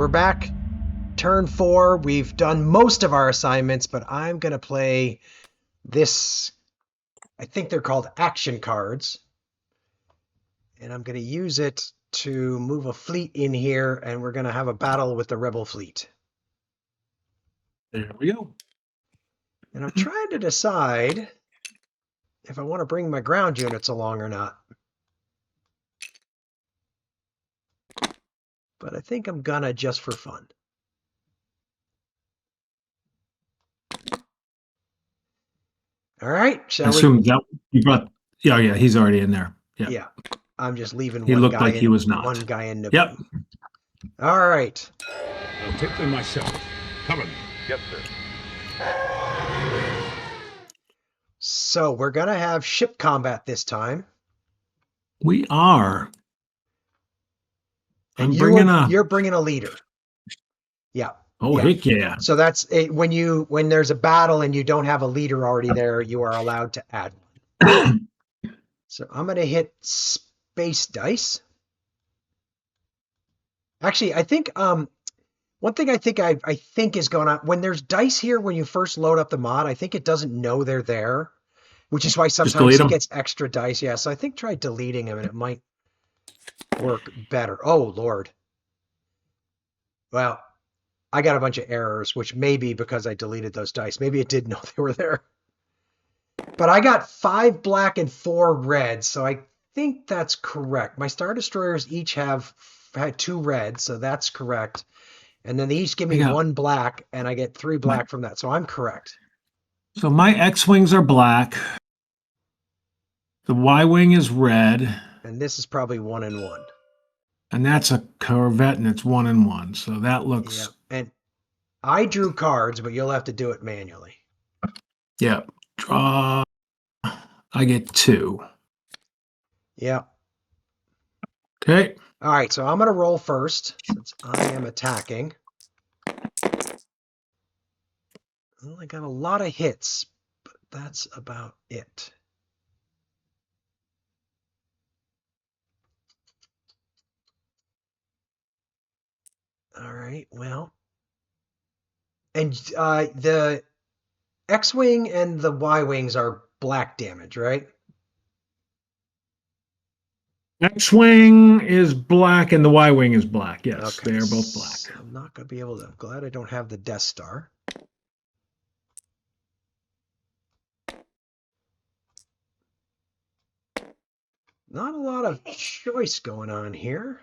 we're back. Turn 4. We've done most of our assignments, but I'm going to play this. I think they're called action cards. And I'm going to use it to move a fleet in here, and we're going to have a battle with the rebel fleet. There we go. And I'm trying to decide if I want to bring my ground units along or not. But I think I'm gonna just for fun. All right, I assume that you brought. Yeah, he's already in there. Yeah. Yeah, I'm just leaving. He looked like he was not. One guy in Naboo. Yep. All right. I'll take them myself. Cover me. Yes, sir. So we're gonna have ship combat this time. We are. And you're bringing a leader. Yeah. Oh, yeah. Heck yeah. So that's it. When there's a battle and you don't have a leader already there, you are allowed to add one. So I'm going to hit space dice. Actually, I think one thing I think is going on when there's dice here when you first load up the mod, I think it doesn't know they're there, which is why sometimes it gets extra dice. Yeah, so I think try deleting them and it might work better. Oh Lord. Well, I got a bunch of errors, which may be because I deleted those dice. Maybe it did know they were there. But I got 5 black and 4 red, so I think that's correct. My Star Destroyers each had 2 red, so that's correct. And then they each give me 1 black, and I get 3 black from that, so I'm correct. So my X-Wings are black. The Y-Wing is red. And this is probably 1 and 1. And that's a Corvette, and it's 1 and 1. So that looks... Yeah. And I drew cards, but you'll have to do it manually. Yeah. Draw. I get 2. Yeah. Okay. All right, so I'm going to roll first, since I am attacking. Well, I got a lot of hits, but that's about it. All right, well. And the X-Wing and the Y-Wings are black damage, right? X-Wing is black and the Y-Wing is black. Yes, okay. They are both black. So I'm not going to be able to. I'm glad I don't have the Death Star. Not a lot of choice going on here.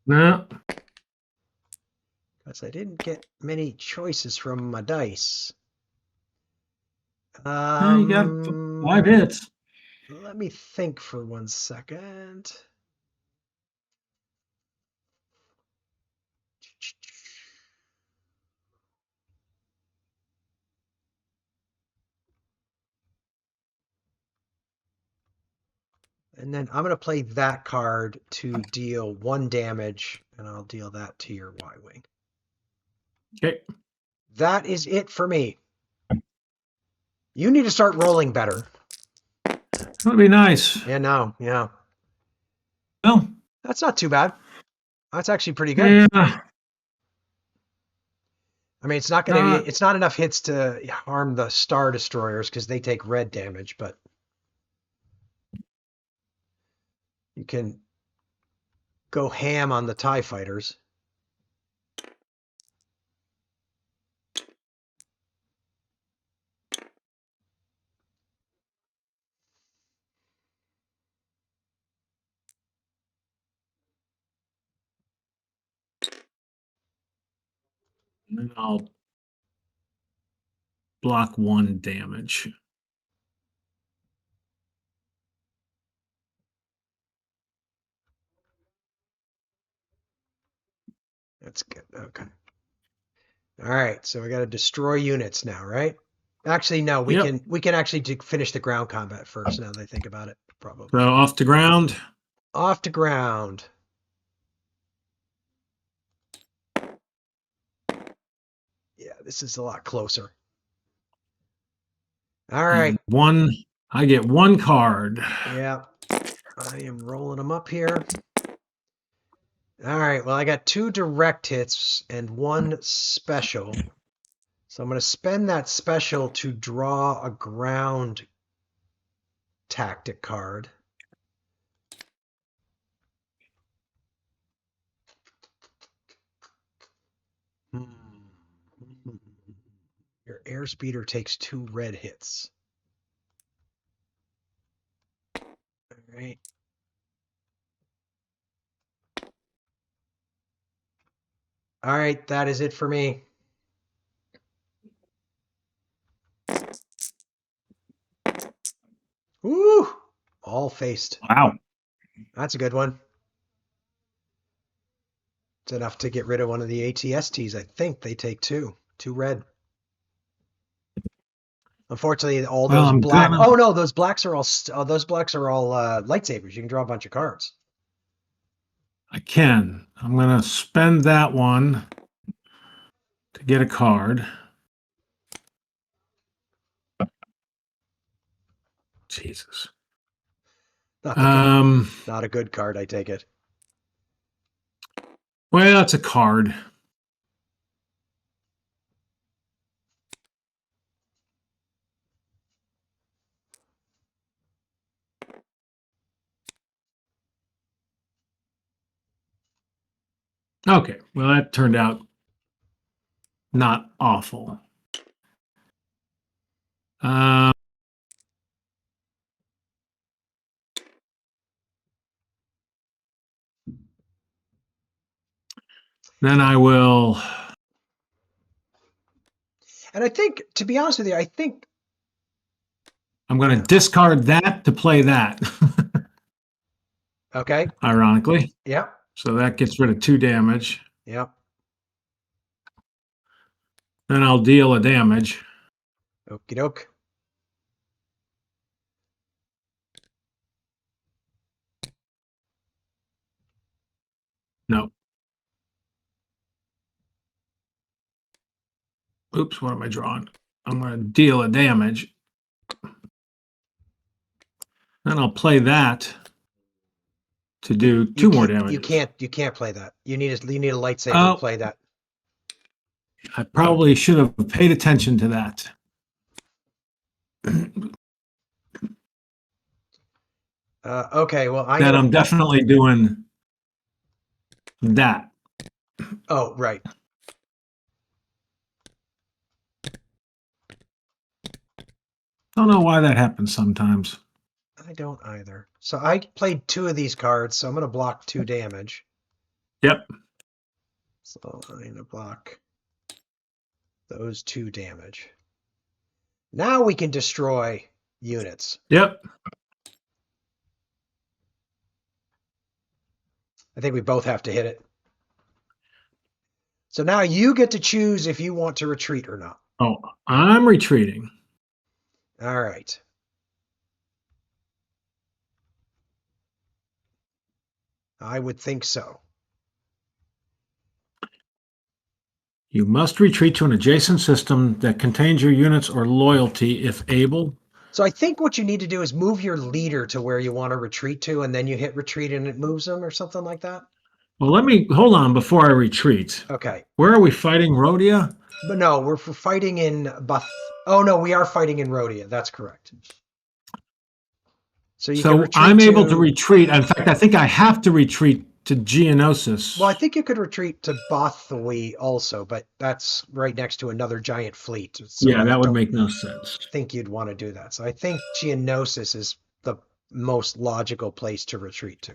No. Because I didn't get many choices from my dice. You got 5 hits. Let me think for 1 second. And then I'm going to play that card to deal 1 damage, and I'll deal that to your Y-Wing. Okay. That is it for me. You need to start rolling better. That'd be nice. Yeah, no, yeah. Well, that's not too bad. That's actually pretty good. Yeah. I mean, it's not going to it's not enough hits to harm the Star Destroyers because they take red damage, but you can go ham on the TIE fighters. And then I'll block 1 damage. That's good. Okay. All right. So we got to destroy units now, right? Actually, no. We can actually finish the ground combat first. Now that I think about it, probably. So off to ground. Off to ground. Yeah, this is a lot closer. All right. I get 1 card. Yeah. I am rolling them up here. All right, well, I got 2 direct hits and 1 special. So I'm going to spend that special to draw a ground tactic card. Your airspeeder takes 2 red hits. All right. All right, that is it for me. Woo! All faced. Wow. That's a good one. It's enough to get rid of one of the ATSTs. I think they take 2. 2 red. Unfortunately, all Well, those I'm black. gonna. Oh no, those blacks are all lightsabers. You can draw a bunch of cards. I can. I'm gonna spend that one to get a card. Jesus. Not the best. Um. Not a good card, I take it. Well, it's a card. Okay. Well, that turned out not awful. Um. Then I will. And I think, to be honest with you, I think. I'm going to discard that to play that. Okay. Ironically. Yep. So that gets rid of 2 damage. Yep. Then I'll deal a damage. Okie doke. No. Oops, what am I drawing? I'm going to deal a damage. Then I'll play that to do 2 more damage. You can't play that. You need a lightsaber Oh. to play that. I probably should have paid attention to that. Okay, well, I'm definitely doing that. Oh, right. Don't know why that happens sometimes. I don't either. So I played 2 of these cards, so I'm going to block 2 damage. Yep. So I'm going to block those 2 damage. Now we can destroy units. Yep. I think we both have to hit it. So now you get to choose if you want to retreat or not. Oh, I'm retreating. All right. I would think so. You must retreat to an adjacent system that contains your units or loyalty if able. So I think what you need to do is move your leader to where you want to retreat to, and then you hit retreat and it moves them or something like that. Well, let me hold on before I retreat. Okay. Where are we fighting? Rhodia? But no, we're fighting in Bath. Oh no, we are fighting in Rhodia. That's correct. So you can retreat I'm able to retreat. In fact, I think I have to retreat to Geonosis. Well, I think you could retreat to Bothwy also, but that's right next to another giant fleet. So yeah, that would make no sense. I think you'd want to do that. So I think Geonosis is the most logical place to retreat to.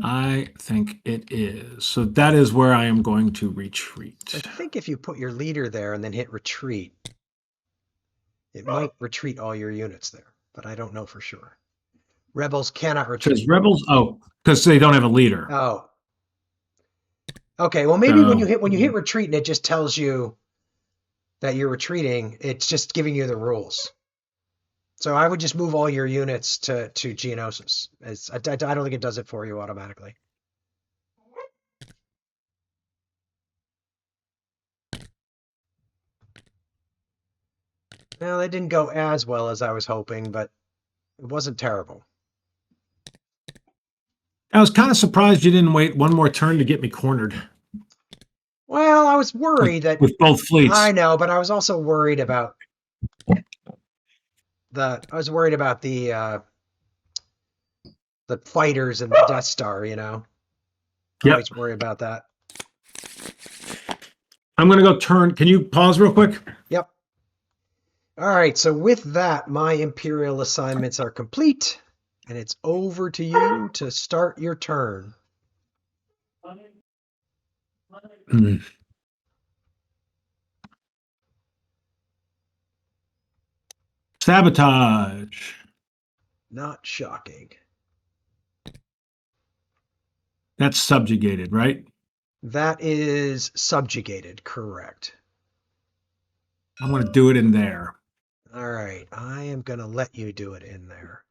I think it is. So that is where I am going to retreat. I think if you put your leader there and then hit retreat, it might retreat all your units there, but I don't know for sure. Rebels cannot retreat. Because rebels, because they don't have a leader. Oh. Okay, well maybe when you hit retreat and it just tells you that you're retreating, it's just giving you the rules. So I would just move all your units to Geonosis. I don't think it does it for you automatically. Well, that didn't go as well as I was hoping, but it wasn't terrible. I was kind of surprised you didn't wait one more turn to get me cornered Well, I was worried that with both fleets. I know, but I was also worried about the fighters and the Death Star, you know. I Yep. always worry about that. I'm going to go turn. Can you pause real quick? Yep. All right, so with that, my Imperial assignments are complete, and it's over to you to start your turn. Hmm. Sabotage. Not shocking. That's subjugated, right? That is subjugated, correct. I'm going to do it in there. All right, I am going to let you do it in there.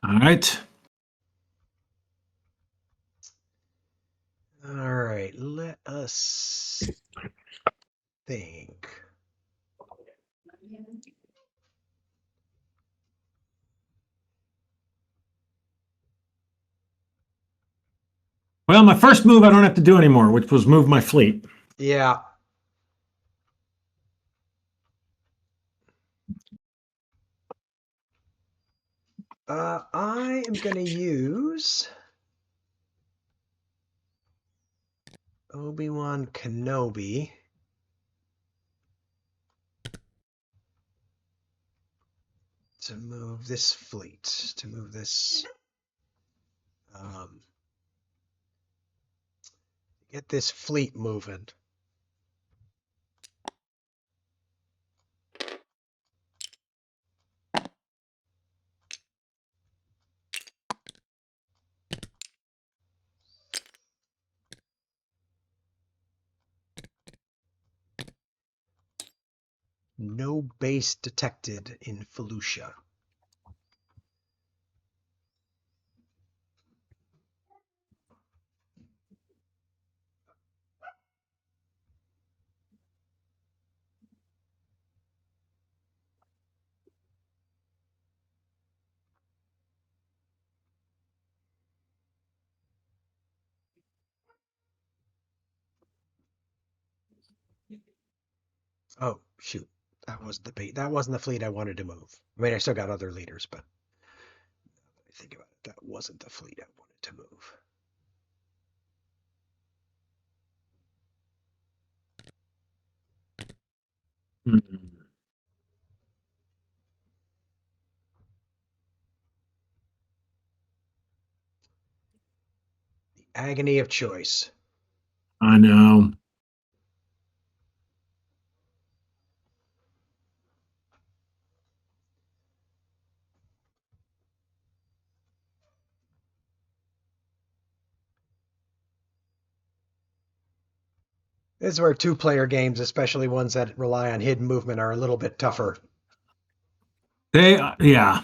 All right. All right, let us think. Well, my first move I don't have to do anymore, which was move my fleet. Yeah. I am going to use Obi-Wan Kenobi to move this fleet, to move this, get this fleet moving. No base detected in Felucia. Oh, shoot. That wasn't the bait. That wasn't the fleet I wanted to move. I mean, I still got other leaders, but I think about it, that wasn't the fleet I wanted to move. Hmm. The agony of choice. I know. This is where two-player games, especially ones that rely on hidden movement, are a little bit tougher. Yeah.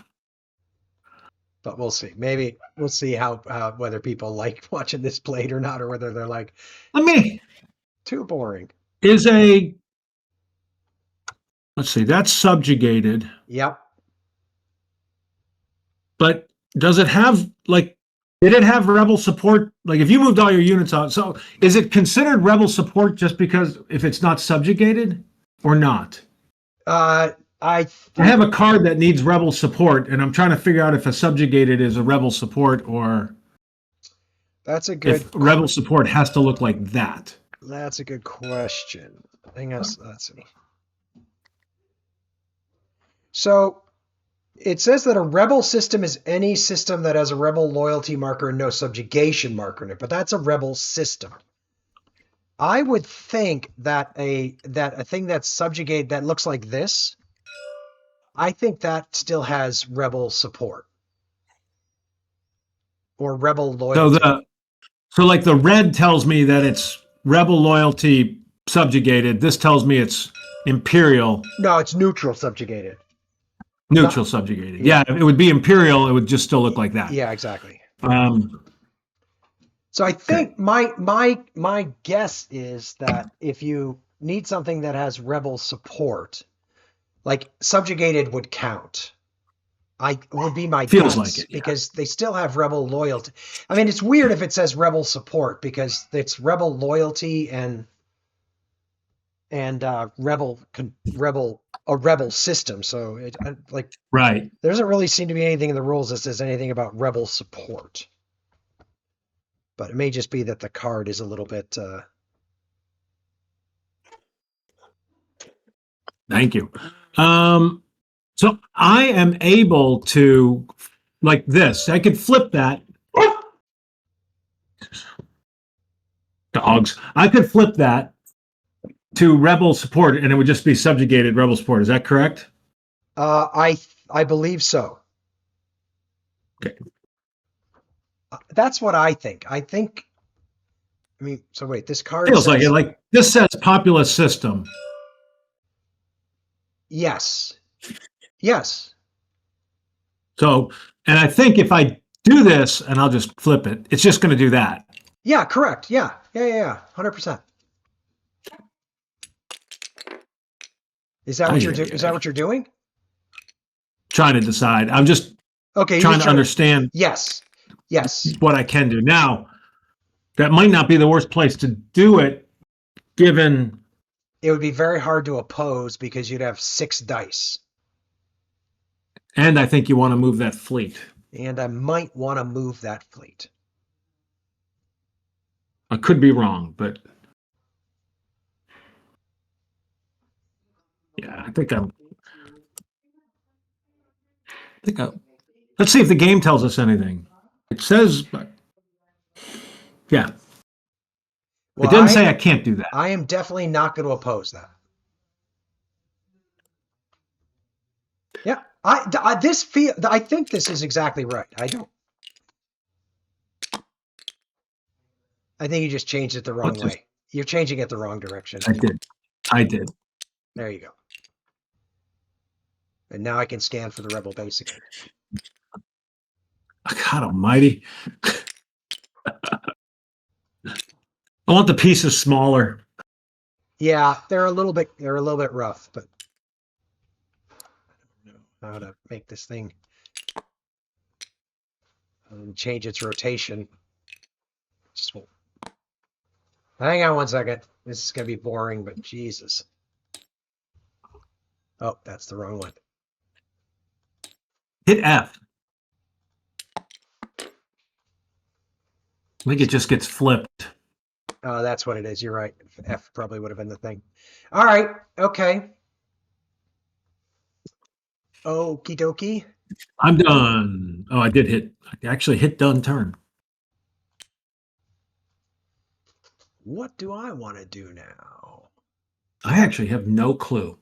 But we'll see. Maybe we'll see how whether people like watching this played or not, or whether they're like, Let me, too boring. let's see, that's subjugated, Yep. but does it have, did it have rebel support? Like, if you moved all your units out, so is it considered rebel support just because if it's not subjugated or not? I have a card that needs rebel support, and I'm trying to figure out if a subjugated is a rebel support or That's a good. if rebel support has to look like that. That's a good question. Hang on. Let's see. So it says that a rebel system is any system that has a rebel loyalty marker and no subjugation marker in it, but that's a rebel system. I would think that a thing that's subjugated that looks like this, I think that still has rebel support or rebel loyalty. So like the red tells me that it's rebel loyalty subjugated. This tells me it's imperial. No, it's neutral subjugated. Neutral subjugated. Yeah, if it would be imperial, it would just still look like that. Yeah, exactly. Um, So I okay. think my guess is that if you need something that has rebel support, like subjugated would count. I would be my Feels like guess it. Yeah. because they still have rebel loyalty. I mean, it's weird if it says rebel support because it's rebel loyalty and rebel a rebel system. So like Right. there doesn't really seem to be anything in the rules that says anything about rebel support. But it may just be that the card is a little bit. Thank you. So I am able to, like this, I could flip that. Dogs. I could flip that to rebel support and it would just be subjugated rebel support. Is that correct? I believe so. Okay. That's what I think. I think. I mean, so wait. This card Feels like it. says Like this says populous system. yes, yes. So, and I think if I do this and I'll just flip it, it's just going to do that. Yeah, correct. Yeah. 100%. Is that what Ay, you're ay, doing? Is that ay. what you're doing? Trying to decide. I'm just Okay, you're trying just to trying to. understand Yes, yes. what I can do. Now, that might not be the worst place to do it, given, It would be very hard to oppose because you'd have 6 dice, and I think you want to move that fleet. and I might want to move that fleet. I could be wrong, but yeah, I think I, let's see if the game tells us anything. It says, yeah, it Well, didn't say I can't do that. I am definitely not going to oppose that. Yeah, I think this is exactly right. I think you just changed it the wrong Let's just, way. You're changing it the wrong direction. I did. I did. There you go. And now I can scan for the rebel base again. God almighty. I want the pieces smaller. Yeah, they're a little bit rough, but I don't know how to make this thing change its rotation. Just won't. Hang on 1 second. This is gonna be boring, but Jesus. Oh, that's the wrong one. Hit F. I think it just gets flipped. Oh, that's what it is. You're right. F probably would have been the thing. All right. Okay. Okie dokie. I'm done. Oh, I actually hit done turn. What do I want to do now? I actually have no clue.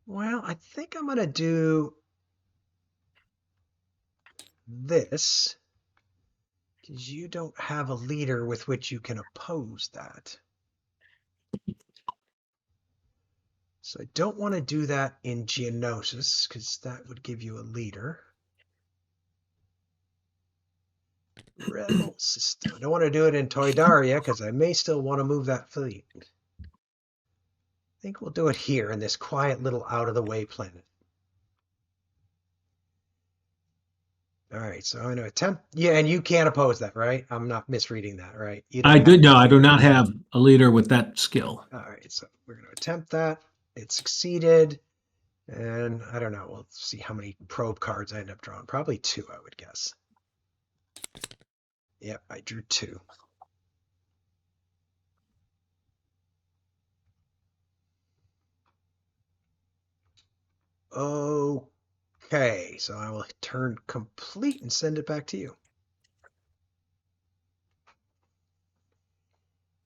Well, I think I'm gonna do this because you don't have a leader with which you can oppose that. So I don't want to do that in Geonosis because that would give you a leader. Rebel system. I don't want to do it in Toydaria because I may still want to move that fleet. I think we'll do it here in this quiet little out of the way planet. All right, so I'm going to attempt. Yeah, and you can't oppose that, right? I'm not misreading that, right? You don't I have. did no, I do not have a leader with that skill. All right, so we're going to attempt that. It succeeded. And I don't know. We'll see how many probe cards I end up drawing. Probably 2, I would guess. Yep, I drew 2. Okay, so I will turn complete and send it back to you.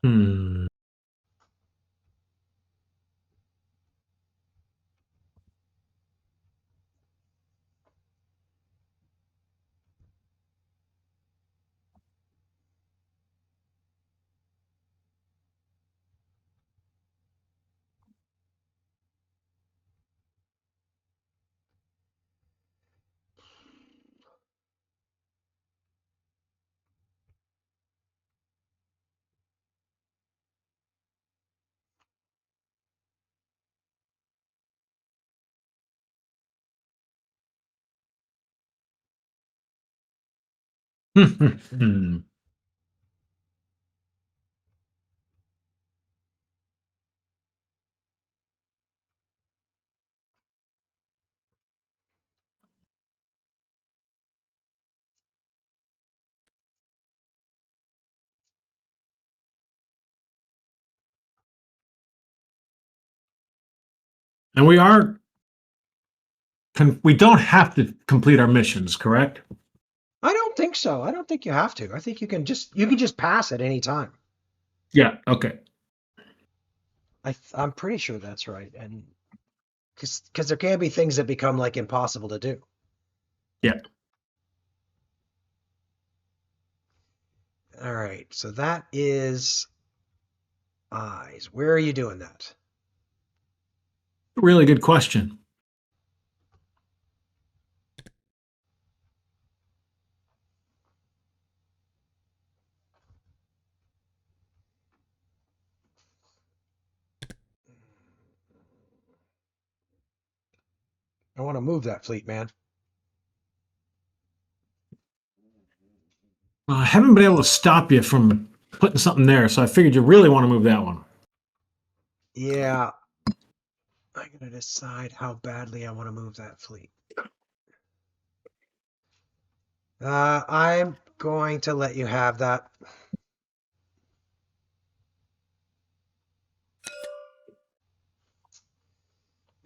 Hmm. And we are we don't have to complete our missions, correct? I don't think so. I don't think you have to. I think you can just pass at any time. Yeah. Okay. I'm pretty sure that's right, and because there can be things that become like impossible to do. Yeah. All right, so that is eyes. Where are you doing that? Really good question. I want to move that fleet, man. Well, I haven't been able to stop you from putting something there, so I figured you really want to move that one. Yeah, I'm gonna decide how badly I want to move that fleet. I'm going to let you have that.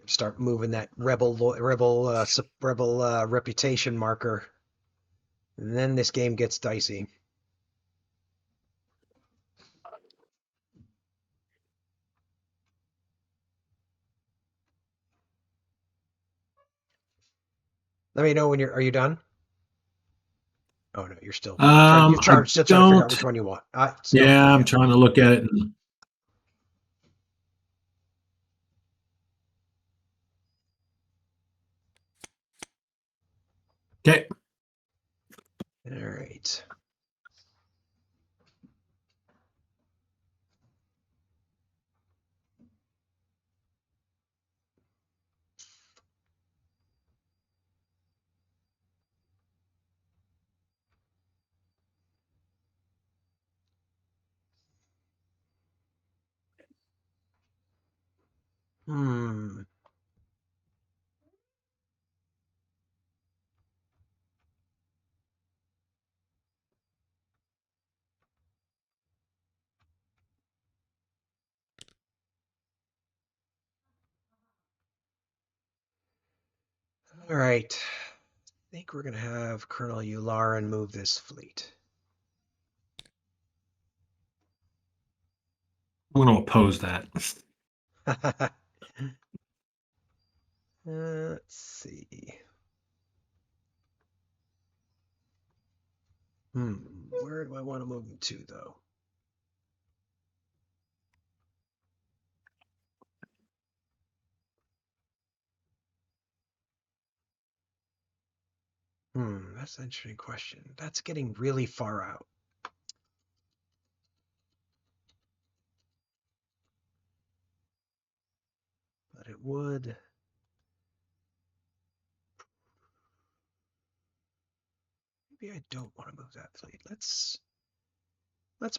Start moving that rebel reputation marker, and then this game gets dicey. Let me know when you're. Are you done? Oh no, you're still I still trying to figure out don't. which one you want. Yeah, I'm Okay. trying to look at it. Okay. All right. Hmm. All right. I think we're gonna have Colonel Yularen move this fleet. I'm going to oppose that. Let's see. Where do I want to move them to, though? That's an interesting question. That's getting really far out. But it would. Maybe I don't want to move that fleet. Let's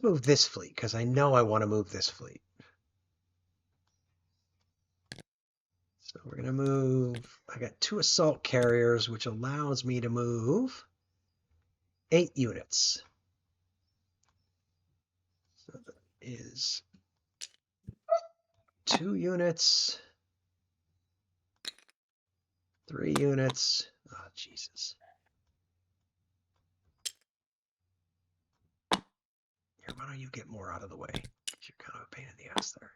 move this fleet because I know I want to move this fleet. So we're gonna move. I got 2 assault carriers, which allows me to move 8 units. So that is 2 units, 3 units. Oh, Jesus. Here, why don't you get more out of the way? You're kind of a pain in the ass there.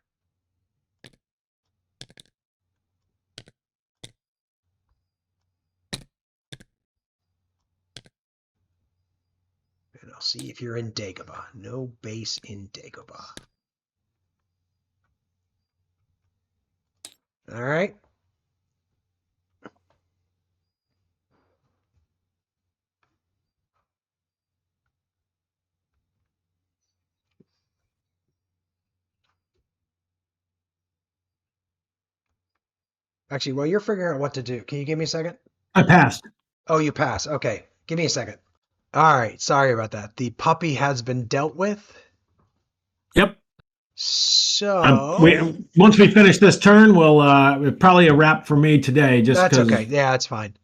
And I'll see if you're in Dagobah. No base in Dagobah. All right. Actually, while you're figuring out what to do, can you give me a second? I passed. Oh, you pass. Okay. Give me a second. All right, sorry about that. The puppy has been dealt with. Yep. So Once we finish this turn, we'll probably a wrap for me today, just that's because okay. Yeah, that's fine.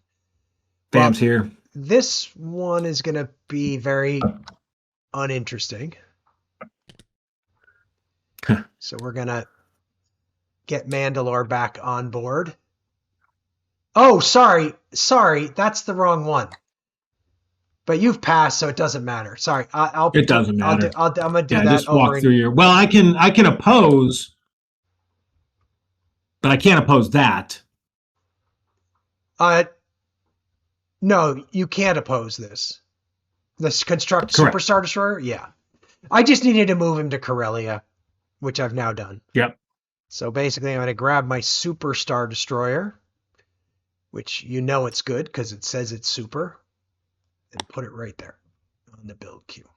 Bam's Well, here. this one is going to be very uninteresting. So we're going to get Mandalore back on board. Oh, sorry. That's the wrong one. But you've passed, so it doesn't matter. Sorry, It doesn't matter. I'm gonna do Yeah, that just over. walk through your. Well, I can oppose, but I can't oppose that. No, you can't oppose this. This construct Correct. Super Star Destroyer. Yeah, I just needed to move him to Corellia, which I've now done. Yep. So basically, I'm gonna grab my Super Star Destroyer, which you know it's good because it says it's super, and put it right there on the build queue.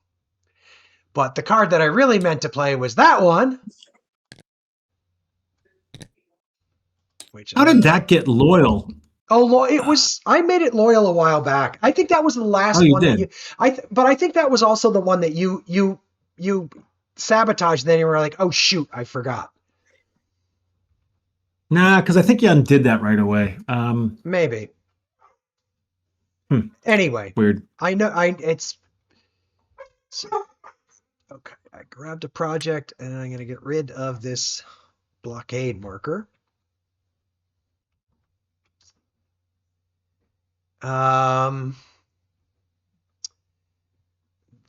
But the card that I really meant to play was that one. How did that get loyal? Oh, it was. I made it loyal a while back. I think that was the last you one did. that you. But I think that was also the one that you sabotaged. Then you were like, oh shoot, I forgot. Nah, because I think you undid that right away. Maybe. Anyway, Weird. I know. It's okay. I grabbed a project, and I'm gonna get rid of this blockade marker.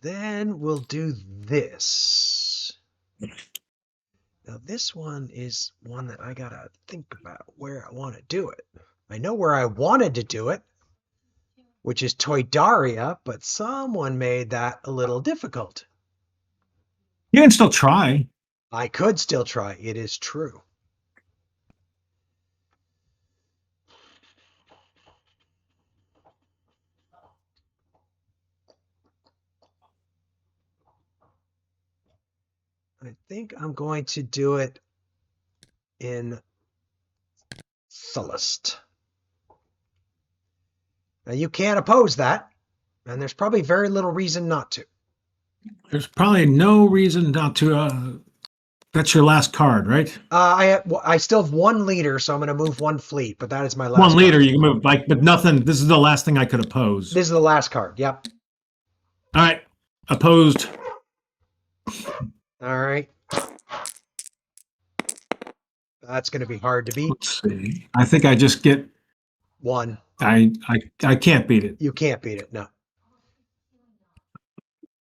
Then we'll do this. Now this one is one that I gotta think about where I want to do it. I know where I wanted to do it, which is Toydaria, but someone made that a little difficult. You can still try. I could still try. It is true. I think I'm going to do it in Sullust. Now you can't oppose that, and there's probably very little reason not to. There's probably no reason not to. That's your last card, right? I still have one leader, so I'm going to move one fleet, but that is my last One leader, card. you can move, but nothing. This is the last thing I could oppose. This is the last card. Yep. All right. Opposed. All right. That's going to be hard to beat. Let's see. I think I just get one. I can't beat it. You can't beat it. No.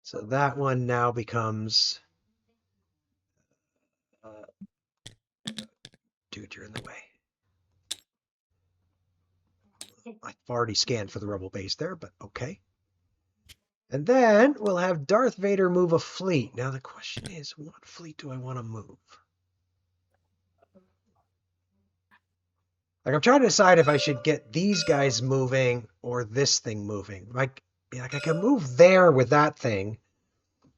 So that one now becomes. Dude, you're in the way. I've already scanned for the rebel base there, but okay. And then we'll have Darth Vader move a fleet. Now the question is, what fleet do I want to move? Like I'm trying to decide if I should get these guys moving or this thing moving. Like I can move there with that thing,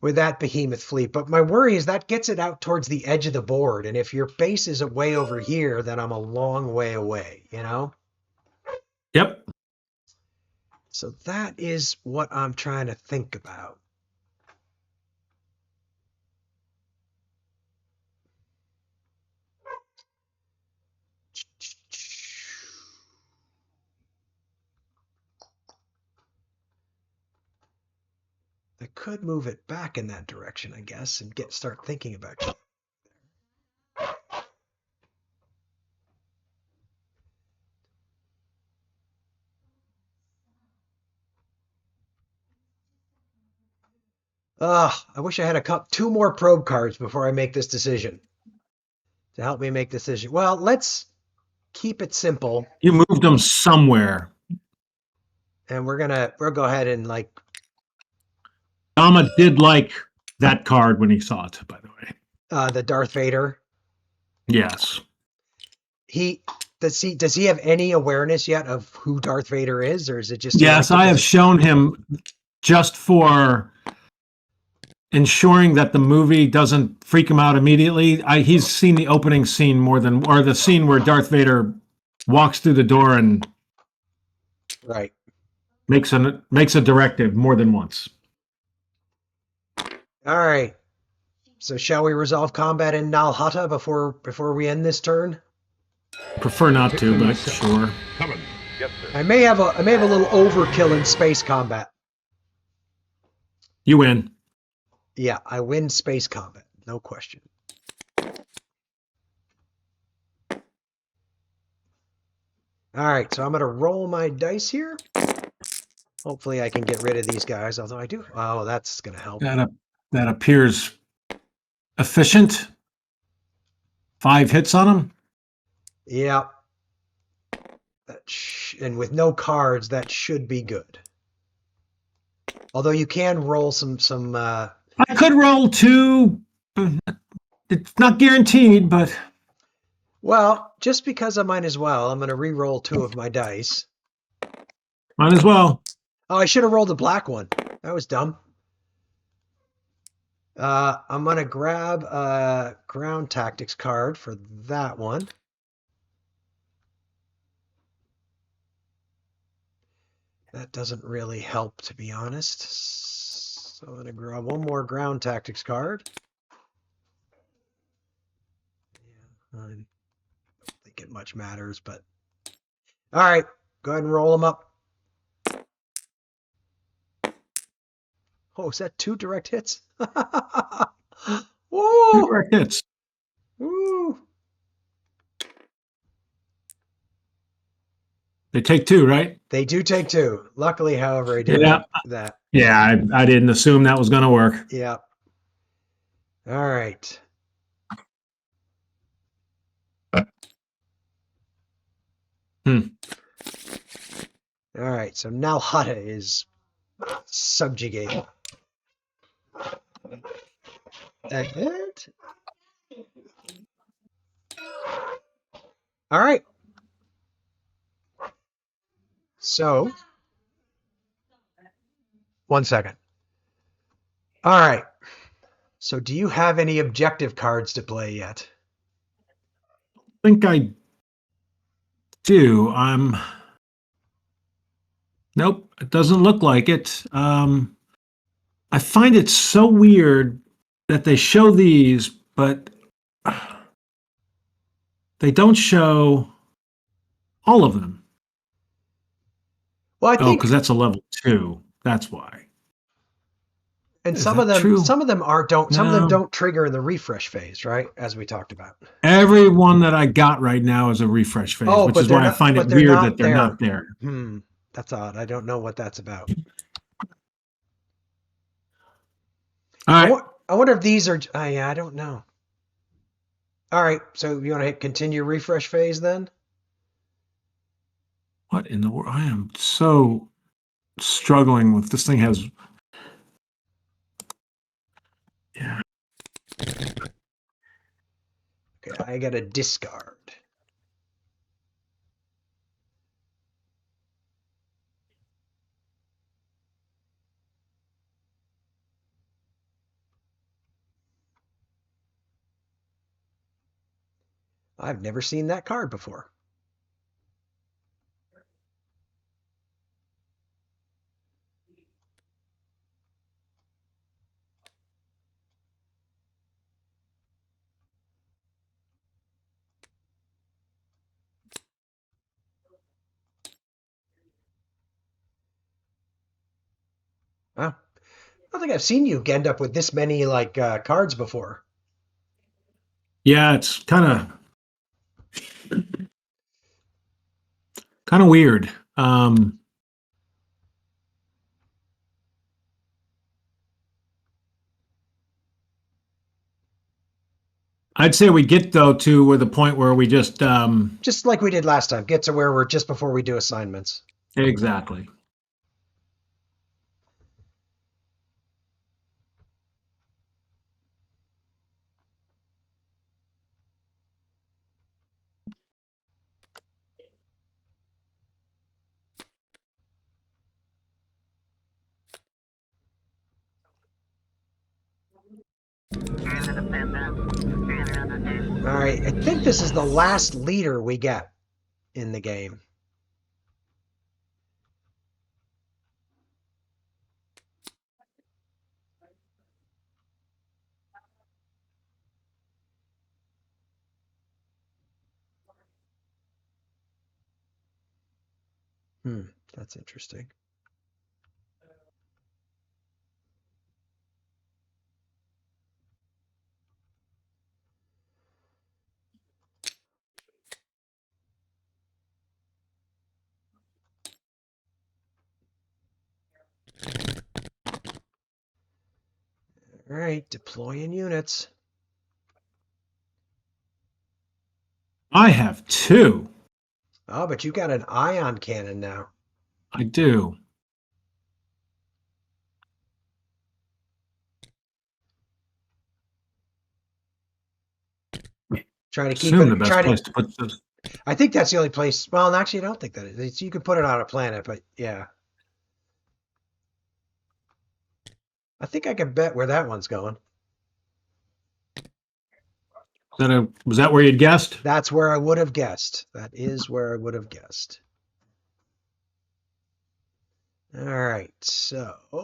with that behemoth fleet. But my worry is that gets it out towards the edge of the board. And if your base is way over here, then I'm a long way away, you know? Yep. So that is what I'm trying to think about. I could move it back in that direction, I guess, and start thinking about it. I wish I had two more probe cards before I make this decision to help me make the decision. Well, let's keep it simple. You moved them somewhere. And we'll go ahead and like. Dama did like that card when he saw it, by the way. The Darth Vader. Yes. Does he have any awareness yet of who Darth Vader is, or is it just? Yes, I have shown him just for ensuring that the movie doesn't freak him out immediately. He's seen the opening scene or the scene where Darth Vader walks through the door and. Right. makes a directive more than once. All right. So shall we resolve combat in Nalhata before we end this turn? Prefer not Take to, them but myself. sure. Cover me. Yes, sir. I may have a little overkill in space combat. You win. Yeah, I win space combat, no question. All right, so I'm going to roll my dice here. Hopefully I can get rid of these guys, although I do. Oh, that's going to help. That appears efficient. 5 hits on him. Yeah. And with no cards, that should be good. Although you can roll some I could roll 2. It's not guaranteed, but well, just because I might as well, I'm going to re-roll 2 of my dice. might as well. Oh, I should have rolled the black one. That was dumb. I'm going to grab a ground tactics card for that one. That doesn't really help, to be honest. So I'm going to grab one more ground tactics card. Yeah, I don't think it much matters, but... All right, go ahead and roll them up. Oh, is that 2 direct hits? Woo! 2 direct hits. Woo! They take 2, right? They do take 2. Luckily, however, I did that. Yeah, I didn't assume that was going to work. Yeah. All right. All right, so now Hutta is subjugated. A hit. All right. So, 1 second. All right. So, do you have any objective cards to play yet? I think I do. Nope, it doesn't look like it. I find it so weird that they show these, but they don't show all of them. Well, I Oh, think, because that's a level 2. That's why. and is some of that them, true? some of them some of them No. don't trigger in the refresh phase, right? As we talked about. Every one that I got right now is a refresh phase, Oh, which but is they're why I not- find but it they're weird not that they're there. not there. That's odd. I don't know what that's about. All right. I wonder if these are. Yeah, I don't know. All right, so you want to hit continue refresh phase then? What in the world? I am so struggling with this thing has. Yeah. Okay, I got a discard. I've never seen that card before. Wow. I don't think I've seen you end up with this many cards before. Yeah, it's kind of weird. I'd say we get though to where the point where we just Just like we did last time. Get to where we're just before we do assignments. exactly. All right, I think this is the last leader we get in the game. That's interesting. All right, deploying units. I have 2. Oh, but you got an ion cannon now. I do. Trying to keep Assume the it. best place to put this. I think that's the only place. Well, actually, I don't think that is. You can put it on a planet, but yeah. I think I can bet where that one's going. Was that where you'd guessed? That's where I would have guessed. That is where I would have guessed. All right, so we're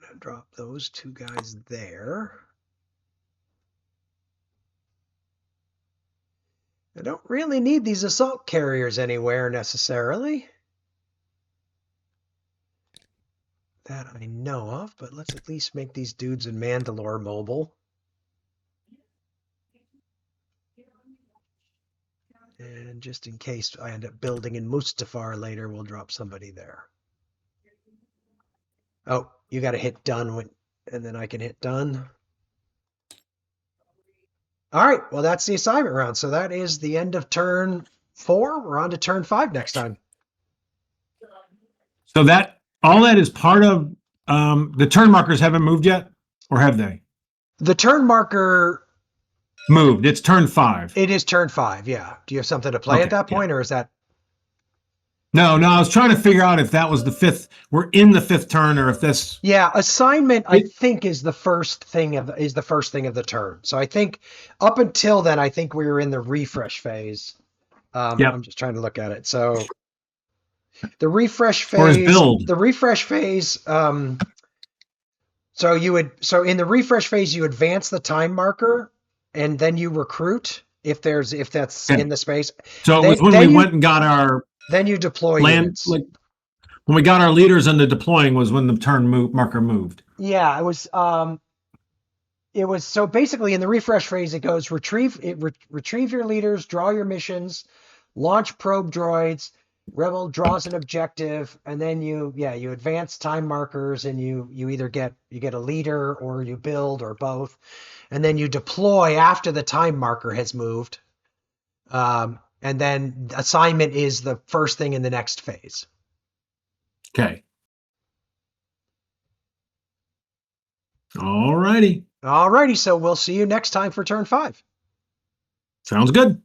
gonna drop those 2 guys there. I don't really need these assault carriers anywhere necessarily. That I know of, but let's at least make these dudes in Mandalore mobile. And just in case I end up building in Mustafar later, we'll drop somebody there. Oh, you got to hit done, and then I can hit done. All right, well, that's the assignment round. So that is the end of turn 4. We're on to turn 5 next time. So all that is part of the turn markers haven't moved yet, or have they? The turn marker moved. It's turn 5. It is turn 5. Yeah. Do you have something to play at that point, or is that? No. I was trying to figure out if that was the 5th. We're in the 5th turn, or if this. Yeah, assignment I think is the first thing of the turn. So I think up until then, I think we were in the refresh phase. I'm just trying to look at it. So the refresh phase. Or his build. The refresh phase. So in the refresh phase you advance the time marker, and then you recruit if that's in the space. So it was when we went and got our. Then you deploy units. Like when we got our leaders into deploying was when the turn marker moved. Yeah, it was. So basically in the refresh phase it goes retrieve your leaders, draw your missions, launch probe droids, rebel draws an objective, and then you advance time markers, and you either get a leader or you build or both, and then you deploy after the time marker has moved. And then assignment is the first thing in the next phase. Okay. All righty. All righty. So we'll see you next time for turn 5. Sounds good.